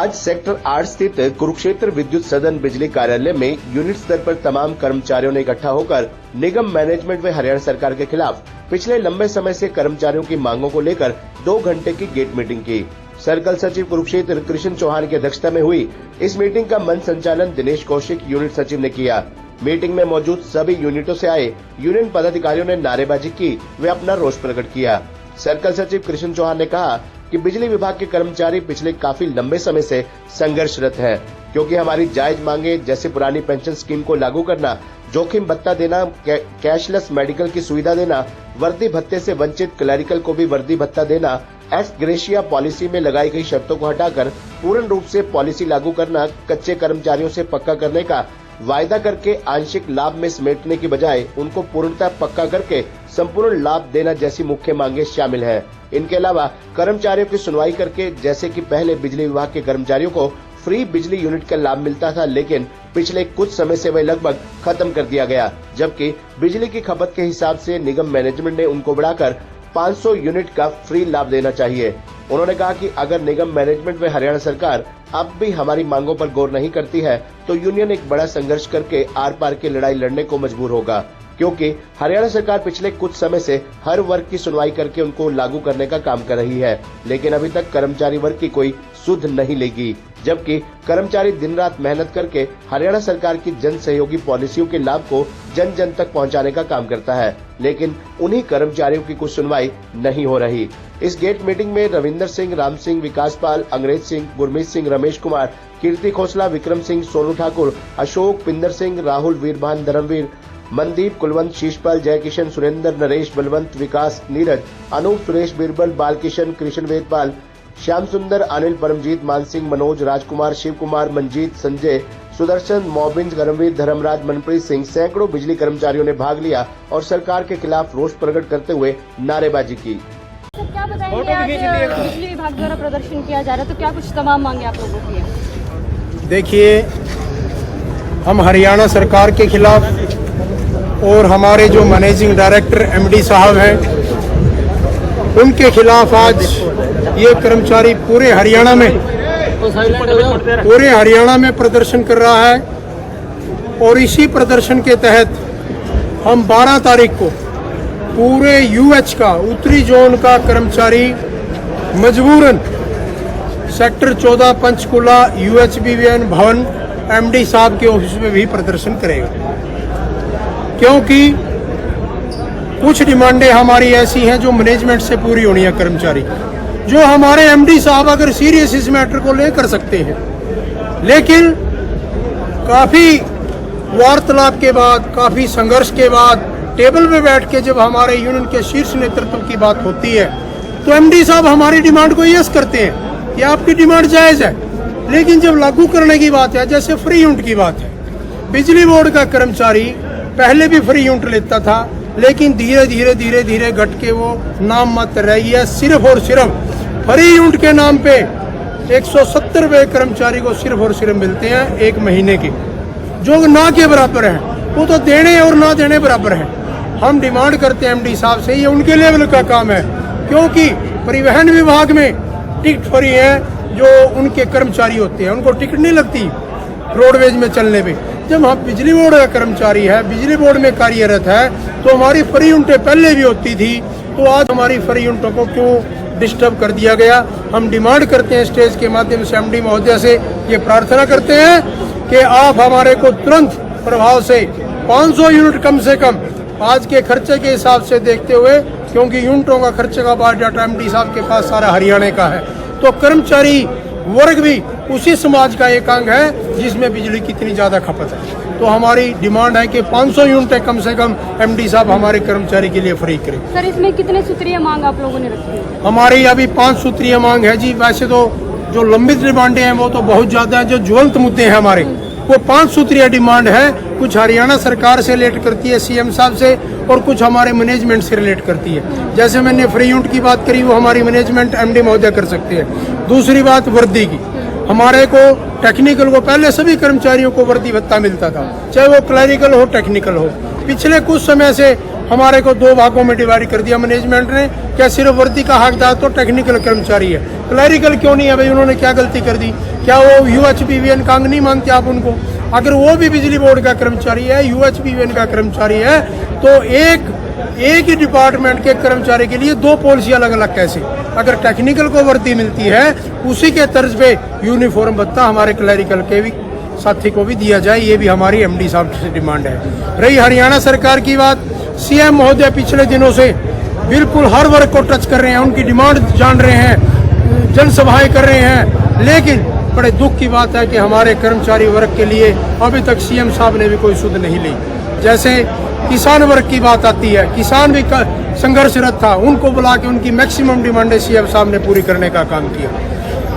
आज सेक्टर 8 स्थित कुरुक्षेत्र विद्युत सदन बिजली कार्यालय में यूनिट स्तर पर तमाम कर्मचारियों ने इकट्ठा होकर निगम मैनेजमेंट व हरियाणा सरकार के खिलाफ पिछले लंबे समय से कर्मचारियों की मांगों को लेकर 2 घंटे की गेट मीटिंग की। सर्कल सचिव कुरुक्षेत्र कृष्ण चौहान की अध्यक्षता में हुई इस मीटिंग का मंच संचालन दिनेश कौशिक यूनिट सचिव ने किया। मीटिंग में मौजूद सभी यूनिटों से आए यूनियन पदाधिकारियों ने नारेबाजी की व अपना रोष प्रकट किया। सर्कल सचिव कृष्ण चौहान ने कहा कि बिजली विभाग के कर्मचारी पिछले काफी लंबे समय से संघर्षरत हैं, क्योंकि हमारी जायज मांगे जैसे पुरानी पेंशन स्कीम को लागू करना, जोखिम भत्ता देना, कैशलेस मेडिकल की सुविधा देना, वर्दी भत्ते से वंचित क्लरिकल को भी वर्दी भत्ता देना, एक्स ग्रेशिया पॉलिसी में लगाई गई शर्तों को हटाकर पूर्ण रूप से पॉलिसी लागू करना, कच्चे कर्मचारियों से पक्का करने का वायदा करके आंशिक लाभ में समेटने की बजाय उनको पूर्णतः पक्का करके संपूर्ण लाभ देना जैसी मुख्य मांगे शामिल हैं। इनके अलावा कर्मचारियों की सुनवाई करके, जैसे कि पहले बिजली विभाग के कर्मचारियों को फ्री बिजली यूनिट का लाभ मिलता था, लेकिन पिछले कुछ समय से वह लगभग खत्म कर दिया गया, जबकि बिजली की खपत के हिसाब से निगम मैनेजमेंट ने उनको बढ़ाकर 500 यूनिट का फ्री लाभ देना चाहिए। उन्होंने कहा कि अगर निगम मैनेजमेंट व हरियाणा सरकार अब भी हमारी मांगों पर गौर नहीं करती है तो यूनियन एक बड़ा संघर्ष करके आर पार की लड़ाई लड़ने को मजबूर होगा, क्योंकि हरियाणा सरकार पिछले कुछ समय से हर वर्ग की सुनवाई करके उनको लागू करने का काम कर रही है, लेकिन अभी तक कर्मचारी वर्ग की कोई सुध नहीं लेगी, जबकि कर्मचारी दिन रात मेहनत करके हरियाणा सरकार की जन सहयोगी पॉलिसियों के लाभ को जन जन तक पहुंचाने का काम करता है, लेकिन उन्हीं कर्मचारियों की कुछ सुनवाई नहीं हो रही। इस गेट मीटिंग में रविंदर सिंह, राम सिंह, विकास पाल, अंग्रेज सिंह, गुरमीत सिंह, रमेश कुमार, कीर्ति खोसला, विक्रम सिंह, सोनू ठाकुर, अशोक, पिंदर सिंह, राहुल, वीरभान, धर्मवीर, मनदीप, कुलवंत, शीशपाल, जयकिशन, सुरेंद्र, नरेश, बलवंत, विकास, नीरज, अनूप, सुरेश, बीरबल, बालकिशन, कृष्ण वेदपाल, श्याम सुंदर, अनिल, परमजीत, मानसिंह, मनोज, राजकुमार, शिव कुमार, मंजीत, संजय, सुदर्शन, मोबिंद, धर्मवीर, धर्मराज, मनप्रीत सिंह, सैकड़ों बिजली कर्मचारियों ने भाग लिया और सरकार के खिलाफ रोष प्रकट करते हुए नारेबाजी की। तो क्या बताएंगे, आज बिजली विभाग द्वारा प्रदर्शन किया जा रहा है, तो क्या कुछ तमाम मांगे आप लोगों की है? देखिए, हम हरियाणा सरकार के खिलाफ और हमारे जो मैनेजिंग डायरेक्टर एमडी साहब हैं उनके खिलाफ आज ये कर्मचारी पूरे हरियाणा में प्रदर्शन कर रहा है। और इसी प्रदर्शन के तहत हम 12 तारीख को पूरे यूएच का, उत्तरी जोन का कर्मचारी मजबूरन सेक्टर 14 पंचकुला यूएचबीवीएन भवन एमडी साहब के ऑफिस में भी प्रदर्शन करेगा, क्योंकि कुछ डिमांडें हमारी ऐसी हैं जो मैनेजमेंट से पूरी होनी है कर्मचारी, जो हमारे एमडी साहब अगर सीरियस इस मैटर को ले कर सकते हैं, लेकिन काफी वार्तालाप के बाद, काफी संघर्ष के बाद टेबल पे बैठ के जब हमारे यूनियन के शीर्ष नेतृत्व की बात होती है तो एमडी साहब हमारी डिमांड को यस करते हैं कि आपकी डिमांड जायज है, लेकिन जब लागू करने की बात है, जैसे फ्री यूनिट की बात है, बिजली बोर्ड का कर्मचारी पहले भी फ्री यूनिट लेता था, लेकिन धीरे धीरे घट के वो नाम मात्र रही है। सिर्फ और सिर्फ फ्री यूनिट के नाम पे 170 रुपए कर्मचारी को सिर्फ और सिर्फ मिलते हैं 1 महीने के, जो ना के बराबर है। वो तो देने और ना देने बराबर है। हम डिमांड करते हैं एमडी साहब से, ये उनके लेवल का काम है, क्योंकि परिवहन विभाग में टिकट फ्री है जो उनके कर्मचारी होते हैं, उनको टिकट नहीं लगती रोडवेज में चलने पे। जब हम बिजली बोर्ड का कर्मचारी है, बिजली बोर्ड में कार्यरत है, तो हमारी फ्री यूनिटें पहले भी होती थी, तो आज हमारी फ्री यूनिटों को क्यों डिस्टर्ब कर दिया गया। हम डिमांड करते हैं स्टेज के माध्यम से एमडी महोदय से ये प्रार्थना करते हैं कि आप हमारे को तुरंत प्रभाव से 500 यूनिट कम से कम आज के खर्चे के हिसाब से देखते हुए, क्योंकि यूनिटों का खर्चे का बायोडाटा एमडी साहब के पास सारा हरियाणा का है, तो कर्मचारी वर्ग भी उसी समाज का एक अंग है जिसमें बिजली की इतनी ज्यादा खपत है। तो हमारी डिमांड है कि 500 यूनिटें कम से कम एमडी साहब हमारे कर्मचारी के लिए फ्री करें। सर, इसमें कितने सूत्रीय मांग आप लोगों ने रखी है? हमारी अभी 5 सूत्रीय मांग है जी। वैसे तो जो लंबित डिमांडें हैं वो तो बहुत ज्यादा है, जो ज्वलंत मुद्दे हैं हमारे वो 5 सूत्रीय डिमांड है। कुछ हरियाणा सरकार से रिलेट करती है, सीएम साहब से, और कुछ हमारे मैनेजमेंट से रिलेट करती है। जैसे मैंने फ्री यूनिट की बात करी, वो हमारी मैनेजमेंट एमडी महोदय कर सकते हैं। दूसरी बात वर्दी की, हमारे को टेक्निकल को पहले सभी कर्मचारियों को वर्दी भत्ता मिलता था, चाहे वो क्लरिकल हो टेक्निकल हो। पिछले कुछ समय से हमारे को 2 भागों में डिवाइड कर दिया मैनेजमेंट ने। क्या सिर्फ वर्दी का हकदार तो टेक्निकल कर्मचारी है, क्लरिकल क्यों नहीं है भाई? उन्होंने क्या गलती कर दी क्या वो यूएचपीवीएन का अंग नहीं मानते आप उनको? अगर वो भी बिजली बोर्ड का कर्मचारी है, यूएचपीवीएन का कर्मचारी है, तो एक ही डिपार्टमेंट के कर्मचारी के लिए दो पॉलिसी अलग अलग कैसे? अगर टेक्निकल को वर्दी मिलती है, उसी के तर्ज पे यूनिफॉर्म भत्ता हमारे क्लरिकल के भी साथी को भी दिया जाए, ये भी हमारी एमडी साहब से डिमांड है। रही हरियाणा सरकार की बात, सीएम महोदय पिछले दिनों से बिल्कुल हर वर्ग को टच कर रहे हैं, उनकी डिमांड जान रहे हैं, जनसभाएं कर रहे हैं, लेकिन बड़े दुख की बात है कि हमारे कर्मचारी वर्ग के लिए अभी तक सीएम साहब ने भी कोई सुध नहीं ली। जैसे किसान वर्ग की बात आती है, किसान भी संघर्षरत था, उनको बुला के उनकी मैक्सिमम डिमांडें सीएम साहब ने पूरी करने का काम किया।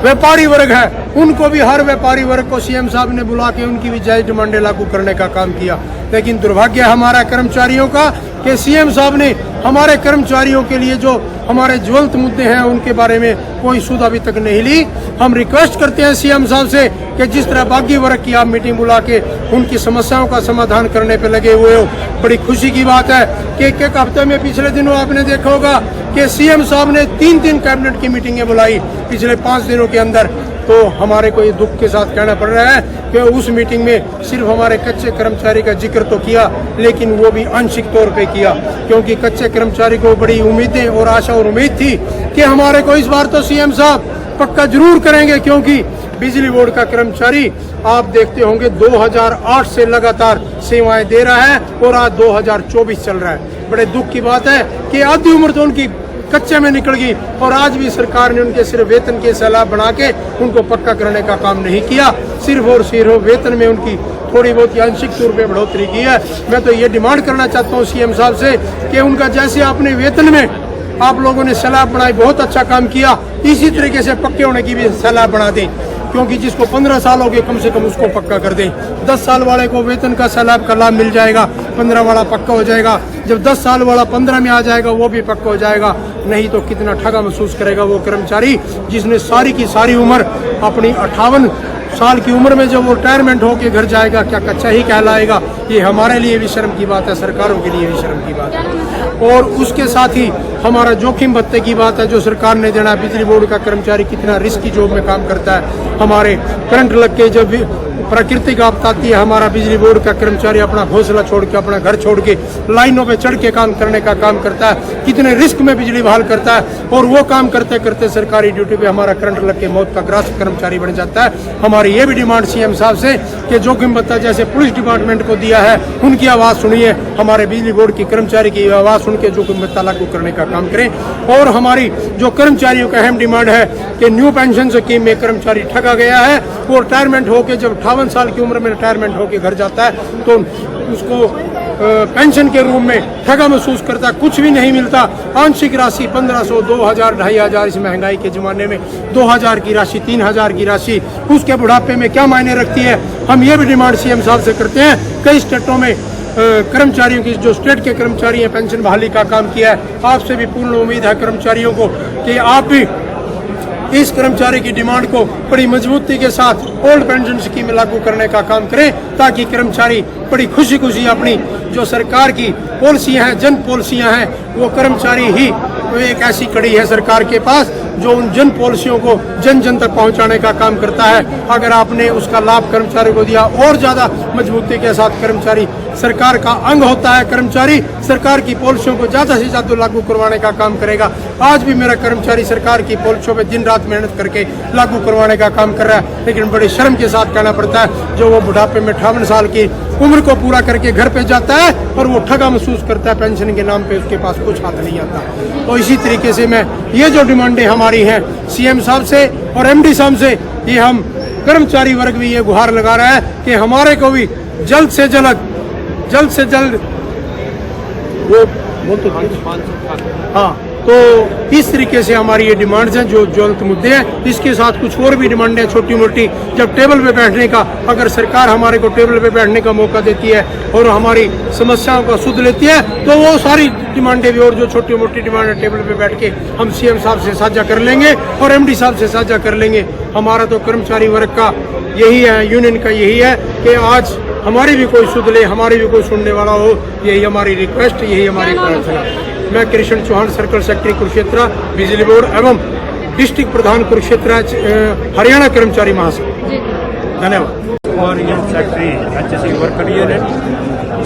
व्यापारी वर्ग है, उनको भी हर व्यापारी वर्ग को सीएम साहब ने बुला के उनकी भी जायज डिमांडें लागू करने का काम किया। लेकिन दुर्भाग्य हमारा कर्मचारियों का कि सीएम साहब ने हमारे कर्मचारियों के लिए जो हमारे ज्वलंत मुद्दे हैं उनके बारे में कोई सुध अभी तक नहीं ली। हम रिक्वेस्ट करते हैं सीएम साहब से कि जिस तरह बागी वर्ग की आप मीटिंग बुला के उनकी समस्याओं का समाधान करने पे लगे हुए हो, बड़ी खुशी की बात है कि एक हफ्ते में पिछले दिनों आपने देखा होगा कि सीएम साहब ने 3 कैबिनेट की मीटिंगें बुलाई पिछले 5 दिनों के अंदर। तो हमारे को ये दुख के साथ कहना पड़ रहा है कि उस मीटिंग में सिर्फ हमारे कच्चे कर्मचारी का जिक्र तो किया, लेकिन वो भी आंशिक तौर पे किया, क्योंकि कच्चे कर्मचारी को बड़ी उम्मीदें और आशा और उम्मीद थी कि हमारे को इस बार तो सीएम साहब पक्का जरूर करेंगे, क्योंकि बिजली बोर्ड का कर्मचारी आप देखते होंगे 2008 से लगातार सेवाएं दे रहा है और आज 2024 चल रहा है। बड़े दुख की बात है कि आधी उम्र तो उनकी कच्चे में निकल गई और आज भी सरकार ने उनके सिर्फ वेतन के सैलाब बना के उनको पक्का करने का काम नहीं किया, सिर्फ और सिर्फ वेतन में उनकी थोड़ी बहुत आंशिक तौर पे बढ़ोतरी की है। मैं तो ये डिमांड करना चाहता हूँ सीएम साहब से कि उनका जैसे आपने वेतन में आप लोगों ने सैलाब बनाई, बहुत अच्छा काम किया, इसी तरीके से पक्के होने की भी सैलाब बना दें, क्योंकि जिसको 15 साल हो गए कम से कम उसको पक्का कर दें। 10 साल वाले को वेतन का सैलाब का लाभ मिल जाएगा, 15 वाला पक्का हो जाएगा। जब 10 साल वाला 15 में आ जाएगा वो भी पक्का हो जाएगा। नहीं तो कितना ठगा महसूस करेगा वो कर्मचारी जिसने सारी की सारी उम्र अपनी 58 साल की उम्र में जब वो रिटायरमेंट होके घर जाएगा, क्या कच्चा ही कहलाएगा? ये हमारे लिए भी शर्म की बात है, सरकारों के लिए भी शर्म की बात है। और उसके साथ ही हमारा जोखिम भत्ते की बात है जो सरकार ने देना। बिजली बोर्ड का कर्मचारी कितना रिस्की जॉब में काम करता है, हमारे करंट लग के जब प्राकृतिक आपदा आती है, हमारा बिजली बोर्ड का कर्मचारी अपना घोंसला छोड़ के, अपना घर छोड़ के लाइनों पे चढ़ के काम करने का काम करता है, कितने रिस्क में बिजली बहाल करता है, और वो काम करते करते सरकारी ड्यूटी पे हमारा करंट लग के मौत का ग्रास कर्मचारी बन जाता है। हमारी ये भी डिमांड सीएम साहब से कि जोखिम भत्ता जैसे पुलिस डिपार्टमेंट को दिया है, उनकी आवाज़ सुनिए, हमारे बिजली बोर्ड की कर्मचारी की आवाज़ सुन के जोखिम भत्ता लागू करने का काम करें। और हमारी जो कर्मचारियों का अहम डिमांड है कि न्यू पेंशन स्कीम में कर्मचारी ठगा गया है, वो रिटायरमेंट होकर जब 58 साल की उम्र में रिटायरमेंट होकर घर जाता है तो उसको पेंशन के रूप में ठगा महसूस करता, कुछ भी नहीं मिलता। आंशिक राशि 1500, 2000, 2500 इस महंगाई के ज़माने में 2000 की राशि, 3000 की राशि उसके बुढ़ापे में क्या मायने रखती है? हम ये भी डिमांड सीएम साहब से करते हैं। कई स्टेटों में कर्मचारियों की, जो स्टेट के कर्मचारी हैं, पेंशन बहाली का काम किया है। आपसे भी पूर्ण उम्मीद है कर्मचारियों को कि आप भी इस कर्मचारी की डिमांड को बड़ी मजबूती के साथ ओल्ड पेंशन स्कीम लागू करने का काम करें, ताकि कर्मचारी बड़ी खुशी खुशी अपनी जो सरकार की पॉलिसियां हैं, जन पॉलिसियां हैं, वो कर्मचारी ही एक ऐसी कड़ी है सरकार के पास जो उन जन पॉलिसियों को जन जन तक पहुंचाने का काम करता है। अगर आपने उसका लाभ कर्मचारी को दिया, और ज्यादा मजबूती के साथ कर्मचारी सरकार का अंग होता है, कर्मचारी सरकार की पॉलिसियों को ज्यादा से ज्यादा लागू करवाने का काम करेगा। आज भी मेरा कर्मचारी सरकार की पॉलिसियों पे दिन रात मेहनत करके लागू करवाने का काम कर रहा है, लेकिन बड़ी शर्म के साथ कहना पड़ता है जो वो बुढ़ापे में 58 साल की उम्र को पूरा करके घर पे जाता है और वो ठगा महसूस करता है, पेंशन के नाम पे उसके पास कुछ हाथ नहीं आता। तो इसी तरीके से मैं ये जो डिमांडें हमारी हैं सीएम साहब से और एमडी साहब से, ये हम कर्मचारी वर्ग भी ये गुहार लगा रहा है कि हमारे को भी जल्द से जल्द वो तो हाँ, तो इस तरीके से हमारी ये डिमांड्स हैं जो ज्वलंत मुद्दे हैं। इसके साथ कुछ और भी डिमांडें हैं छोटी मोटी, जब टेबल पे बैठने का, अगर सरकार हमारे को टेबल पे बैठने का मौका देती है और हमारी समस्याओं का सुध लेती है, तो वो सारी डिमांडें भी और जो छोटी मोटी डिमांडें टेबल पे बैठ के हम सीएम साहब से साझा कर लेंगे और एमडी साहब से साझा कर लेंगे। हमारा तो कर्मचारी वर्ग का यही है, यूनियन का यही है कि आज हमारी भी कोई सुध ले, हमारी भी कोई सुनने वाला हो, यही हमारी रिक्वेस्ट, यही हमारी प्रार्थना। मैं कृष्ण चौहान, सर्कल सेक्रेटरी कुरुक्षेत्र, बिजली बोर्ड एवं डिस्ट्रिक्ट प्रधान कुरुक्षेत्र हरियाणा कर्मचारी महासंघ। जी धन्यवाद। और unit secretary HSE worker union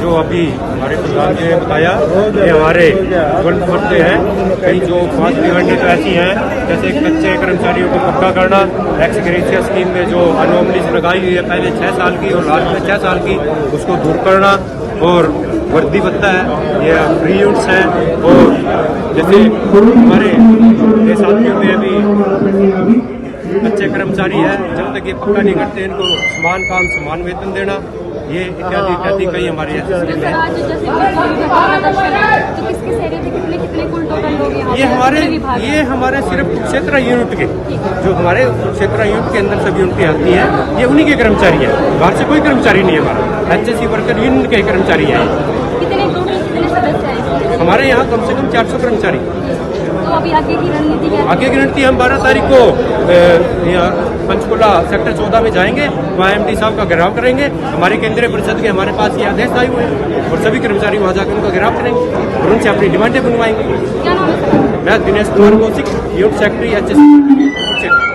जो अभी हमारे प्रधान जी ने बताया, ये हमारे तुरंत बढ़ते हैं। कई जो 5 डिमांडें तो ऐसी हैं, जैसे कच्चे कर्मचारियों को पक्का करना, एक्स ग्रेशिया स्कीम में जो अनोमलीज लगाई हुई है पहले 6 साल की और लास्ट में 6 साल की, उसको दूर करना, और वर्दी भत्ता है, ये फ्री यूनिट्स हैं। और जैसे हमारे साथियों में अभी अच्छे कर्मचारी है, जब तक ये पक्का नहीं करते इनको समान काम समान वेतन देना, ये इत्यादि इत्यादि कई हमारे तो सर आज जैसे प्रदर्शन है, तो किस किस एरिया से कितने कुल टोटल लोग यहाँ ये हमारे सिर्फ क्षेत्र यूनिट के, जो हमारे क्षेत्र यूनिट के अंदर सभी यूनिटें आती हैं, ये उन्हीं के कर्मचारी हैं, बाहर से कोई कर्मचारी नहीं है। हमारा HSE वर्कर यूनियन के कर्मचारी हैं। कितने सदस्य हैं हमारे यहाँ कम से कम 400 कर्मचारी। तो अभी आगे की रणनीति क्या है? आगे की रणनीति हम 12 तारीख को पंचकुला सेक्टर 14 में जाएंगे, वहाँ MD साहब का घेराव करेंगे। हमारे केंद्रीय परिषद के हमारे पास ये आदेश आए हुए हैं और सभी कर्मचारी वहाँ जाकर उनका घेराव करेंगे और उनसे अपनी डिमांडें बनवाएंगे। क्या नाम है सर? मैं Dinesh Kumar Kaushik, unit secretary HSE।